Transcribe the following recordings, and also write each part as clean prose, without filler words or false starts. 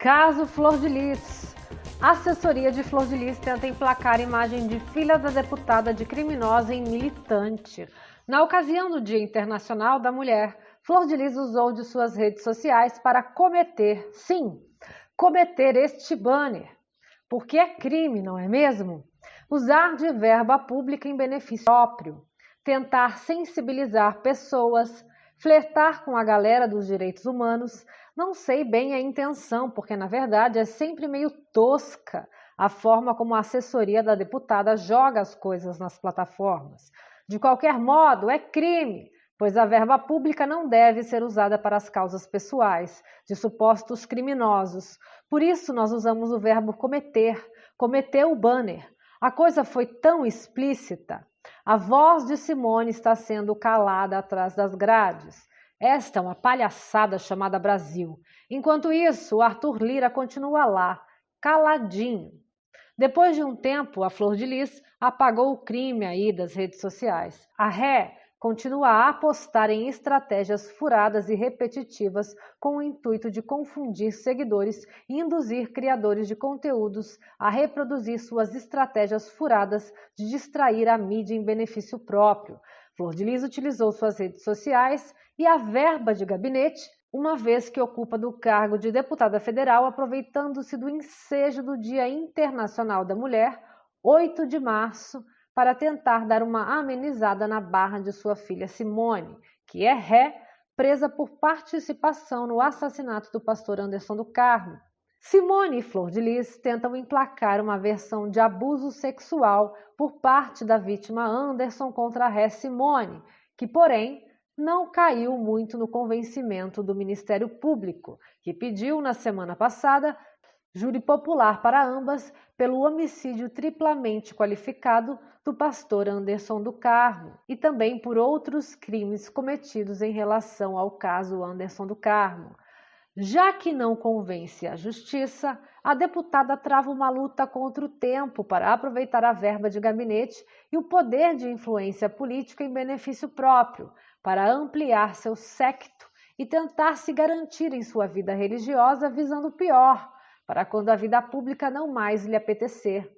Caso Flor de Lis. A assessoria de Flor de Lis tenta emplacar imagem de filha da deputada de criminosa em militante. Na ocasião do Dia Internacional da Mulher, Flor de Lis usou de suas redes sociais para cometer este banner. Porque é crime, não é mesmo? Usar de verba pública em benefício próprio, tentar sensibilizar pessoas, flertar com a galera dos direitos humanos. Não sei bem a intenção, porque na verdade é sempre meio tosca a forma como a assessoria da deputada joga as coisas nas plataformas. De qualquer modo, é crime, pois a verba pública não deve ser usada para as causas pessoais de supostos criminosos. Por isso nós usamos o verbo cometer o banner. A coisa foi tão explícita. A voz de Simone está sendo calada atrás das grades. Esta é uma palhaçada chamada Brasil. Enquanto isso, o Arthur Lira continua lá, caladinho. Depois de um tempo, a Flor de Lis apagou o crime aí das redes sociais. A ré continua a apostar em estratégias furadas e repetitivas com o intuito de confundir seguidores e induzir criadores de conteúdos a reproduzir suas estratégias furadas de distrair a mídia em benefício próprio. Flor de Lis utilizou suas redes sociais e a verba de gabinete, uma vez que ocupa do cargo de deputada federal, aproveitando-se do ensejo do Dia Internacional da Mulher, 8 de março, para tentar dar uma amenizada na barra de sua filha Simone, que é ré, presa por participação no assassinato do pastor Anderson do Carmo. Simone e Flor de Lis tentam emplacar uma versão de abuso sexual por parte da vítima Anderson contra a ré Simone, que, porém, não caiu muito no convencimento do Ministério Público, que pediu na semana passada júri popular para ambas pelo homicídio triplamente qualificado do pastor Anderson do Carmo e também por outros crimes cometidos em relação ao caso Anderson do Carmo. Já que não convence a justiça, a deputada trava uma luta contra o tempo para aproveitar a verba de gabinete e o poder de influência política em benefício próprio, para ampliar seu séquito e tentar se garantir em sua vida religiosa visando o pior, para quando a vida pública não mais lhe apetecer.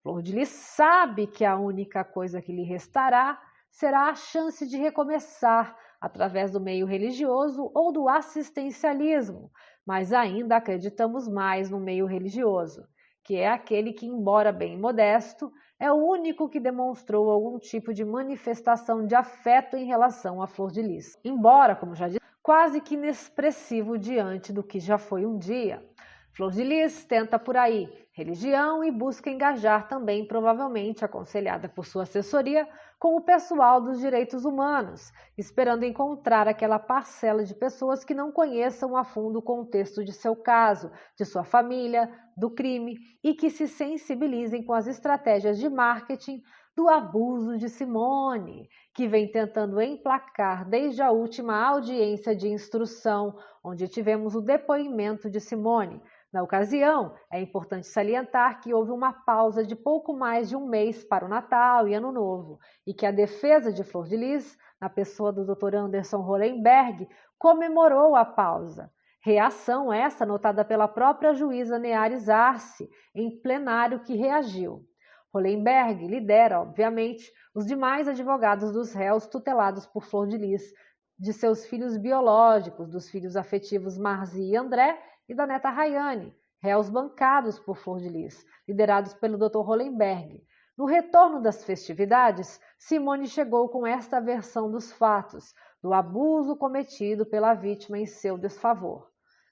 Flor de Lis sabe que a única coisa que lhe restará será a chance de recomeçar através do meio religioso ou do assistencialismo, mas ainda acreditamos mais no meio religioso, que é aquele que, embora bem modesto, é o único que demonstrou algum tipo de manifestação de afeto em relação a Flor de Lis. Embora, como já disse, quase que inexpressivo diante do que já foi um dia. Flor de Lis tenta por aí religião e busca engajar também, provavelmente aconselhada por sua assessoria, com o pessoal dos direitos humanos, esperando encontrar aquela parcela de pessoas que não conheçam a fundo o contexto de seu caso, de sua família, do crime e que se sensibilizem com as estratégias de marketing do abuso de Simone, que vem tentando emplacar desde a última audiência de instrução, onde tivemos o depoimento de Simone. Na ocasião, é importante salientar que houve uma pausa de pouco mais de um mês para o Natal e Ano Novo, e que a defesa de Flor de Lis, na pessoa do Dr. Anderson Hollenberg, comemorou a pausa. Reação essa notada pela própria juíza Neares Arce, em plenário, que reagiu. Hollenberg lidera, obviamente, os demais advogados dos réus tutelados por Flor de Lis, de seus filhos biológicos, dos filhos afetivos Marzi e André, e da neta Rayane, réus bancados por Flor de Lis, liderados pelo Dr. Hollenberg. No retorno das festividades, Simone chegou com esta versão dos fatos, do abuso cometido pela vítima em seu desfavor.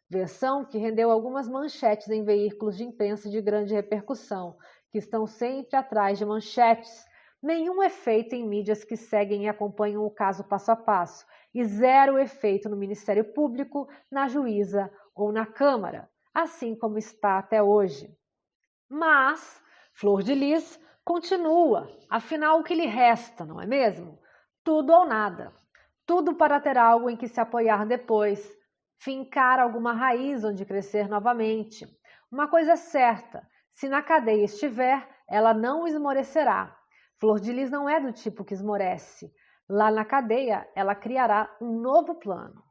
Versão que rendeu algumas manchetes em veículos de imprensa de grande repercussão, que estão sempre atrás de manchetes. Nenhum efeito em mídias que seguem e acompanham o caso passo a passo, e zero efeito no Ministério Público, na juíza ou na Câmara, assim como está até hoje. Mas Flor de Lis continua, afinal o que lhe resta, não é mesmo? Tudo ou nada. Tudo para ter algo em que se apoiar depois, fincar alguma raiz onde crescer novamente. Uma coisa é certa, se na cadeia estiver, ela não esmorecerá. Flor de Lis não é do tipo que esmorece. Lá na cadeia, ela criará um novo plano.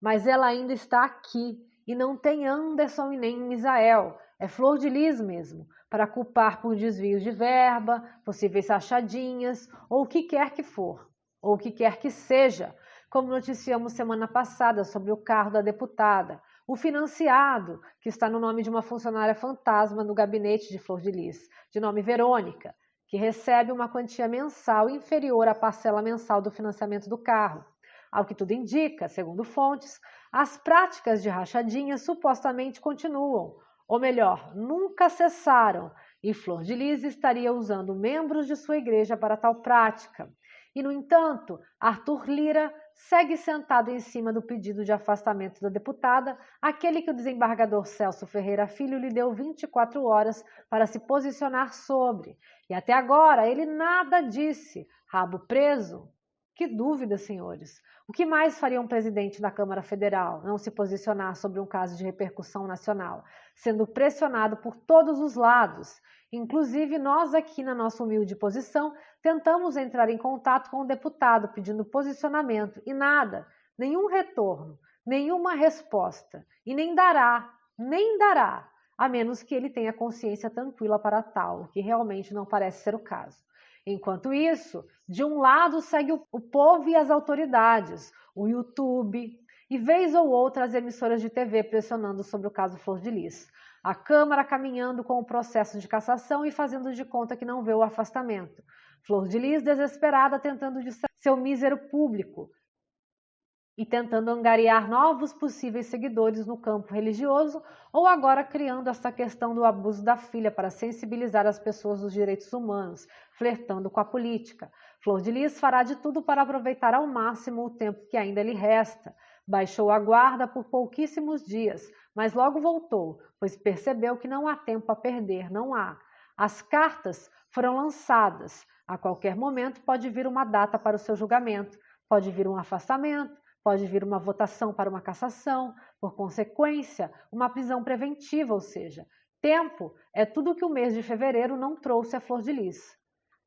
Mas ela ainda está aqui E não tem Anderson e nem Misael, é Flor de Lis mesmo, para culpar por desvios de verba, possíveis rachadinhas, ou o que quer que for, ou o que quer que seja, como noticiamos semana passada sobre o carro da deputada, o financiado, que está no nome de uma funcionária fantasma no gabinete de Flor de Lis, de nome Verônica, que recebe uma quantia mensal inferior à parcela mensal do financiamento do carro. Ao que tudo indica, segundo fontes, as práticas de rachadinha supostamente continuam, ou melhor, nunca cessaram, e Flor de Lis estaria usando membros de sua igreja para tal prática. E, no entanto, Arthur Lira segue sentado em cima do pedido de afastamento da deputada, aquele que o desembargador Celso Ferreira Filho lhe deu 24 horas para se posicionar sobre. E até agora ele nada disse. Rabo preso? Que dúvida, senhores. O que mais faria um presidente da Câmara Federal não se posicionar sobre um caso de repercussão nacional, sendo pressionado por todos os lados? Inclusive, nós aqui na nossa humilde posição tentamos entrar em contato com o deputado pedindo posicionamento e nada, nenhum retorno, nenhuma resposta e nem dará, a menos que ele tenha consciência tranquila para tal, o que realmente não parece ser o caso. Enquanto isso, de um lado segue o povo e as autoridades, o YouTube e vez ou outra as emissoras de TV pressionando sobre o caso Flor de Lis. A Câmara caminhando com o processo de cassação e fazendo de conta que não vê o afastamento. Flor de Lis desesperada tentando distrair seu mísero público e tentando angariar novos possíveis seguidores no campo religioso ou agora criando essa questão do abuso da filha para sensibilizar as pessoas dos direitos humanos, flertando com a política. Flor de Lis fará de tudo para aproveitar ao máximo o tempo que ainda lhe resta. Baixou a guarda por pouquíssimos dias, mas logo voltou, pois percebeu que não há tempo a perder, não há. As cartas foram lançadas. A qualquer momento pode vir uma data para o seu julgamento, pode vir um afastamento, pode vir uma votação para uma cassação, por consequência, uma prisão preventiva, ou seja, tempo é tudo que o mês de fevereiro não trouxe a Flor de Lis.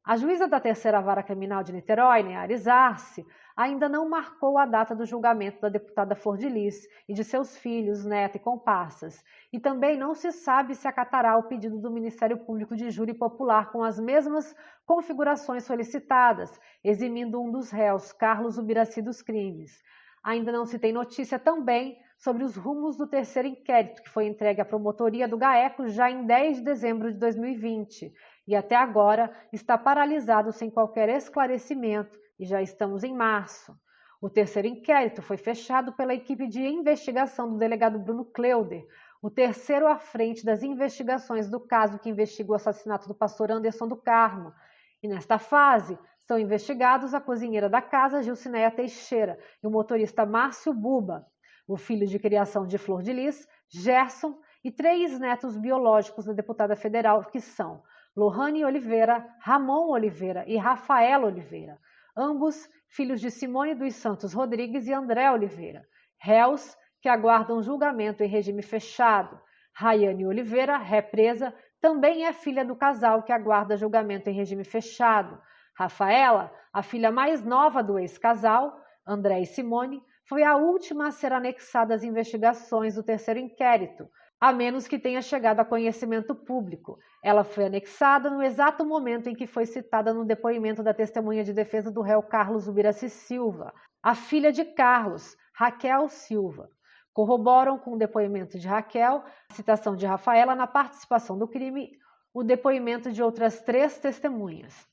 A juíza da terceira vara criminal de Niterói, Neares Arce, ainda não marcou a data do julgamento da deputada Flor de Lis e de seus filhos, neta e comparsas, e também não se sabe se acatará o pedido do Ministério Público de Júri Popular com as mesmas configurações solicitadas, eximindo um dos réus, Carlos Ubiraci, dos crimes. Ainda não se tem notícia também sobre os rumos do terceiro inquérito, que foi entregue à promotoria do GAECO já em 10 de dezembro de 2020, e até agora está paralisado sem qualquer esclarecimento, e já estamos em março. O terceiro inquérito foi fechado pela equipe de investigação do delegado Bruno Cleuder, o terceiro à frente das investigações do caso que investiga o assassinato do pastor Anderson do Carmo. E nesta fase, são investigados a cozinheira da casa, Gilcineia Teixeira, e o motorista Márcio Buba, o filho de criação de Flor de Lis, Gerson, e 3 netos biológicos da deputada federal, que são Lohane Oliveira, Ramon Oliveira e Rafaela Oliveira, ambos filhos de Simone dos Santos Rodrigues e André Oliveira, réus que aguardam julgamento em regime fechado. Rayane Oliveira, presa, também é filha do casal que aguarda julgamento em regime fechado. Rafaela, a filha mais nova do ex-casal, André e Simone, foi a última a ser anexada às investigações do terceiro inquérito, a menos que tenha chegado a conhecimento público. Ela foi anexada no exato momento em que foi citada no depoimento da testemunha de defesa do réu Carlos Ubiraci Silva, a filha de Carlos, Raquel Silva. Corroboram com o depoimento de Raquel, a citação de Rafaela na participação do crime, o depoimento de outras 3 testemunhas.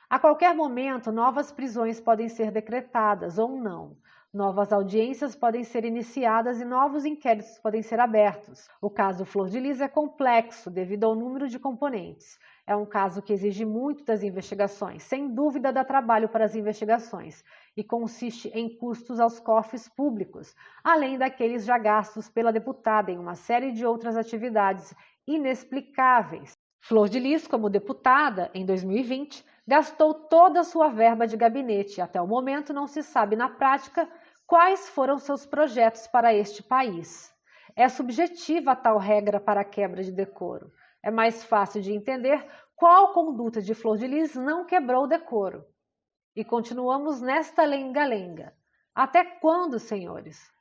A qualquer momento, novas prisões podem ser decretadas ou não. Novas audiências podem ser iniciadas e novos inquéritos podem ser abertos. O caso Flor de Lis é complexo devido ao número de componentes. É um caso que exige muito das investigações, sem dúvida dá trabalho para as investigações, e consiste em custos aos cofres públicos, além daqueles já gastos pela deputada em uma série de outras atividades inexplicáveis. Flor de Lis, como deputada, em 2020, gastou toda a sua verba de gabinete e até o momento não se sabe na prática quais foram seus projetos para este país. É subjetiva a tal regra para a quebra de decoro. É mais fácil de entender qual conduta de Flor de Lis não quebrou o decoro. E continuamos nesta lenga-lenga. Até quando, senhores?